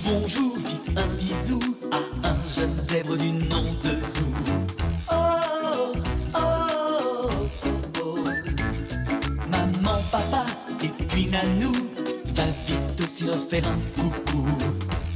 bonjour, dites un bisou à un jeune zèbre du nom de Zou. Oh, oh, oh, oh. Maman, papa et puis Nanou, va vite aussi leur faire un coucou.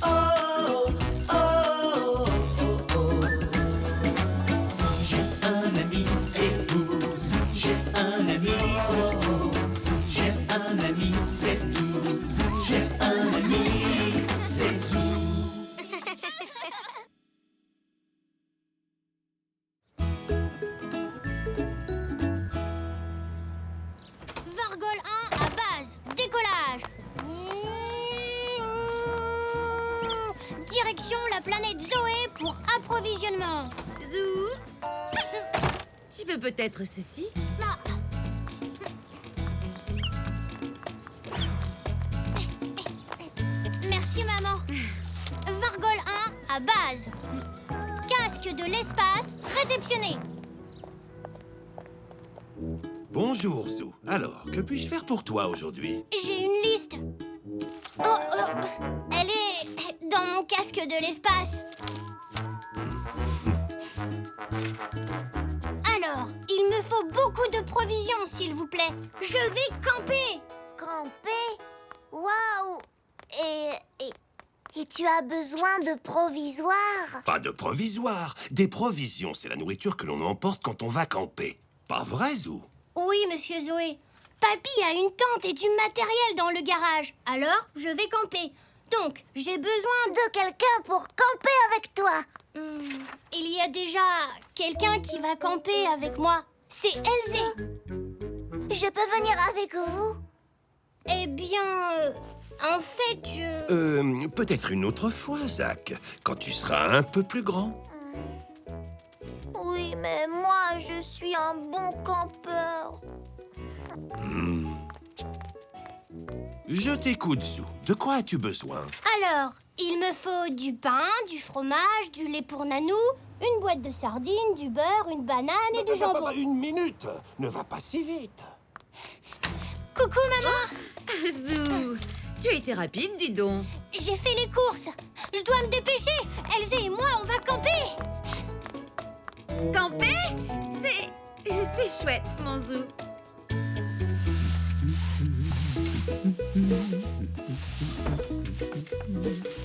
Oh, oh, oh, oh. Zou, j'ai un ami et vous, Zou, j'ai un ami pour vous. Zou, j'ai un ami, c'est tout. Zou, j'ai un ami, c'est Zou. Vargol 1 à base. Décollage. Direction la planète Zoé pour approvisionnement. Zou, tu veux peut-être ceci? Ah. Merci maman. Vargol 1 à base. Casque de l'espace réceptionné. Bonjour, Zou. Alors, que puis-je faire pour toi aujourd'hui? J'ai une liste. Elle est dans mon casque de l'espace. Alors, il me faut beaucoup de provisions, s'il vous plaît. Je vais camper. Camper? Waouh! Et tu as besoin de provisoires? Pas de provisoire. Des provisions, c'est la nourriture que l'on emporte quand on va camper. Pas vrai, Zou? Oui, monsieur Zoé. Papy a une tente et du matériel dans le garage. Alors, je vais camper. Donc, j'ai besoin De quelqu'un pour camper avec toi? Il y a déjà quelqu'un qui va camper avec moi. C'est Elzé. Je peux venir avec vous? Eh bien, en fait, je... Peut-être une autre fois, Zach, quand tu seras un peu plus grand. Oui, mais moi, je suis un bon campeur. Je t'écoute, Zou. De quoi as-tu besoin? Alors, il me faut du pain, du fromage, du lait pour Nanou, une boîte de sardines, du beurre, une banane et du jambon. Une minute. Ne va pas si vite. Coucou, maman. Zou, tu as été rapide, dis donc. J'ai fait les courses. Je dois me dépêcher. Elzé et moi, on va camper. Camper? C'est chouette, mon Zou.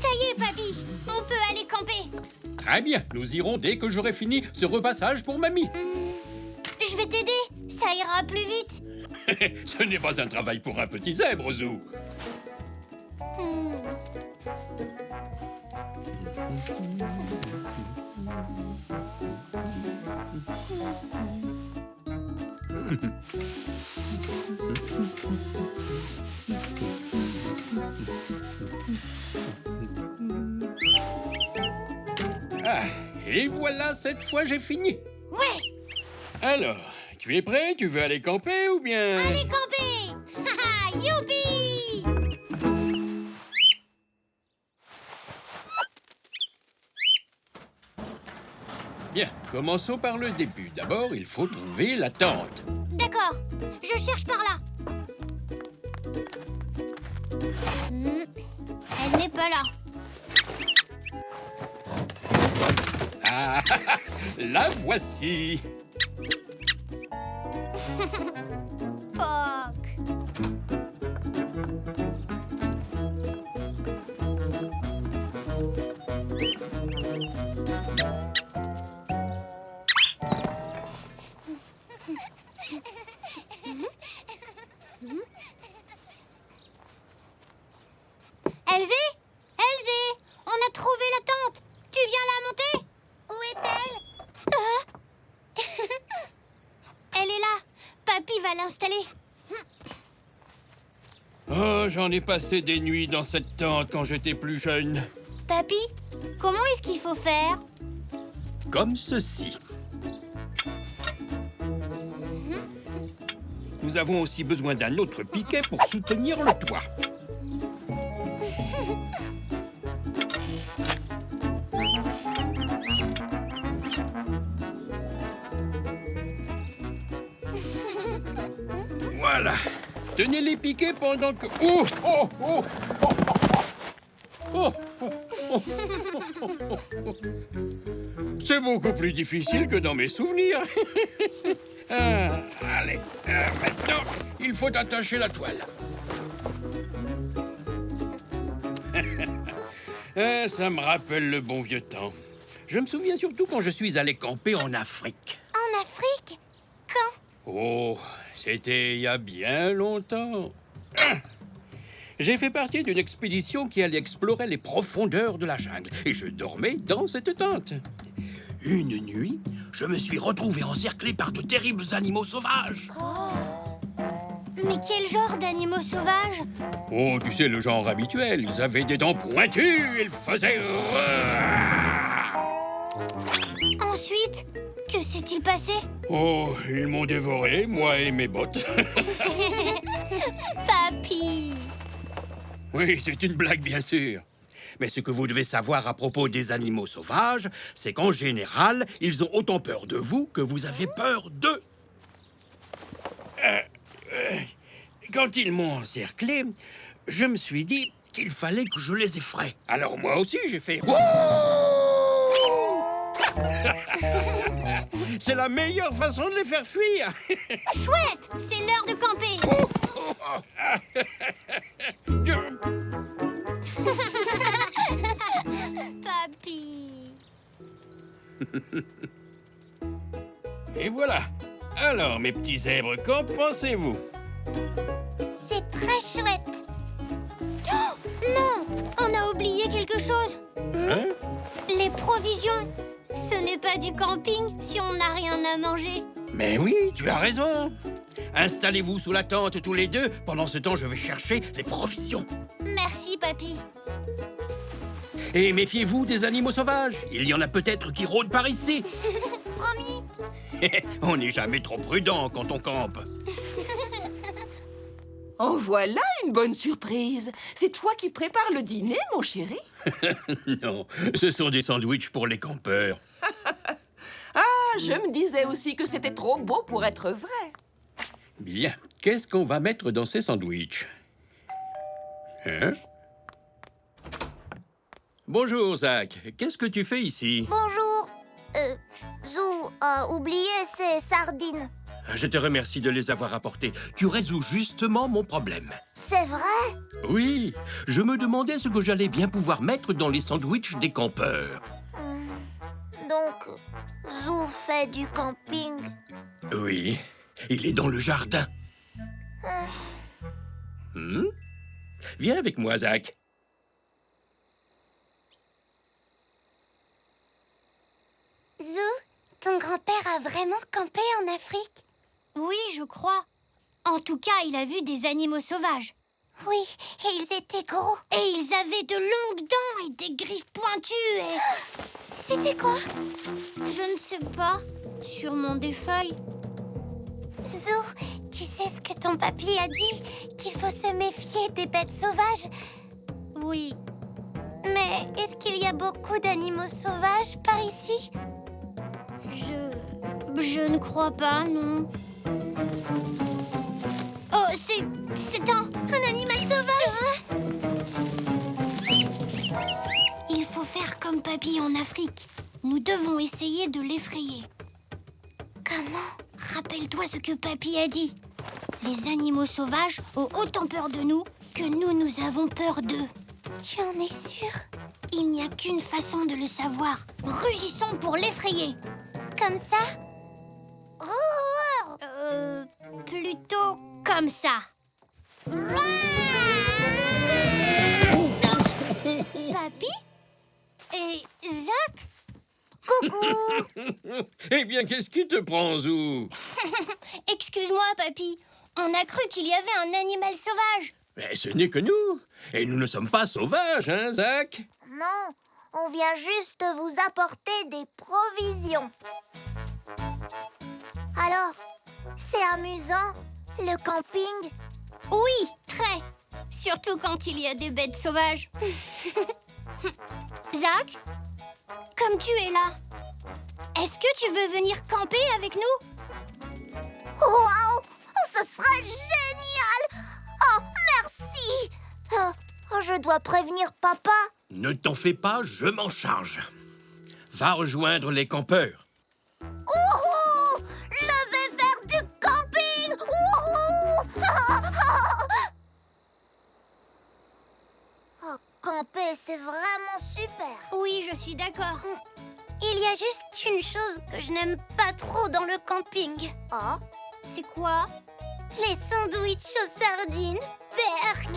Ça y est, papy. On peut aller camper. Très bien, nous irons dès que j'aurai fini ce repassage pour mamie. Je vais t'aider. Ça ira plus vite. Ce n'est pas un travail pour un petit zèbre, Zou. Ah, et voilà, cette fois j'ai fini. Ouais. Alors, tu es prêt? Tu veux aller camper ou bien... Allez camper. Haha, youpi. Bien, commençons par le début. D'abord, il faut trouver la tente. D'accord. Je cherche par là. Elle n'est pas là. Ah, la voici. Poc. Elzé? Elzé? On a trouvé la tente. Tu viens la monter? Où est-elle? Elle est là. Papy va l'installer. Oh, j'en ai passé des nuits dans cette tente quand j'étais plus jeune. Papy, comment est-ce qu'il faut faire? Comme ceci. Nous avons aussi besoin d'un autre piquet pour soutenir le toit. Voilà. Tenez les piquets pendant que... Oh, oh, oh, oh, oh. Oh. C'est beaucoup plus difficile que dans mes souvenirs. Allez, maintenant, il faut attacher la toile. Ça me rappelle le bon vieux temps. Je me souviens surtout quand je suis allé camper en Afrique. En Afrique? Quand? Oh, c'était il y a bien longtemps. J'ai fait partie d'une expédition qui allait explorer les profondeurs de la jungle et je dormais dans cette tente. Une nuit, je me suis retrouvé encerclé par de terribles animaux sauvages. Mais quel genre d'animaux sauvages? Oh, tu sais, le genre habituel. Ils avaient des dents pointues, ils faisaient... Ensuite, que s'est-il passé? Oh, ils m'ont dévoré, moi et mes bottes. Papy! Oui, c'est une blague, bien sûr. Mais ce que vous devez savoir à propos des animaux sauvages, c'est qu'en général, ils ont autant peur de vous que vous avez peur d'eux. Quand ils m'ont encerclé, je me suis dit qu'il fallait que je les effraie. Alors moi aussi, j'ai fait... Wouh! C'est la meilleure façon de les faire fuir. Chouette! C'est l'heure de camper! Papy! Et voilà. Alors, mes petits zèbres, qu'en pensez-vous? C'est très chouette. Non! On a oublié quelque chose! Hein? Les provisions! Ce n'est pas du camping si on n'a rien à manger. Mais oui, tu as raison. Installez-vous sous la tente tous les deux. Pendant ce temps, je vais chercher les provisions. Merci, papy. Et méfiez-vous des animaux sauvages. Il y en a peut-être qui rôdent par ici. Promis! On n'est jamais trop prudent quand on campe. En voilà une bonne surprise. C'est toi qui prépares le dîner, mon chéri? Non, ce sont des sandwichs pour les campeurs. Ah, je me disais aussi que c'était trop beau pour être vrai. Bien, qu'est-ce qu'on va mettre dans ces sandwichs? Hein? Bonjour, Zach. Qu'est-ce que tu fais ici? Bonjour. Zou a oublié ses sardines. Je te remercie de les avoir apportées. Tu résous justement mon problème. C'est vrai? Oui, je me demandais ce que j'allais bien pouvoir mettre dans les sandwichs des campeurs. Donc, Zou fait du camping. Oui, il est dans le jardin. Viens avec moi, Zach. Zou, ton grand-père a vraiment campé en Afrique? Oui, je crois. En tout cas, il a vu des animaux sauvages. Oui, et ils étaient gros. Et ils avaient de longues dents et des griffes pointues et... C'était quoi? Je ne sais pas. Sûrement des feuilles. Zou, tu sais ce que ton papy a dit? Qu'il faut se méfier des bêtes sauvages. Oui. Mais est-ce qu'il y a beaucoup d'animaux sauvages par ici? Je ne crois pas, non. Oh, c'est un animal sauvage? Il faut faire comme papy en Afrique. Nous devons essayer de l'effrayer. Comment? Rappelle-toi ce que papy a dit. Les animaux sauvages ont autant peur de nous que nous avons peur d'eux. Tu en es sûr? Il n'y a qu'une façon de le savoir. Rugissons pour l'effrayer. Comme ça? Plutôt comme ça. Papy? Et Zach? Coucou! Eh bien, qu'est-ce qui te prend, Zou? Excuse-moi, papy. On a cru qu'il y avait un animal sauvage. Mais ce n'est que nous. Et nous ne sommes pas sauvages, hein, Zach? Non, on vient juste vous apporter des provisions. Alors, c'est amusant, le camping? Oui, très. Surtout quand il y a des bêtes sauvages. Zach, comme tu es là, est-ce que tu veux venir camper avec nous? Waouh! Ce serait génial! Oh, merci! Je dois prévenir papa. Ne t'en fais pas, je m'en charge. Va rejoindre les campeurs. Ouhou! Je vais faire du camping! Ouhou! Oh, camper, c'est vraiment super. Oui, je suis d'accord. Il y a juste une chose que je n'aime pas trop dans le camping. Oh? C'est quoi? Les sandwichs aux sardines. Berk.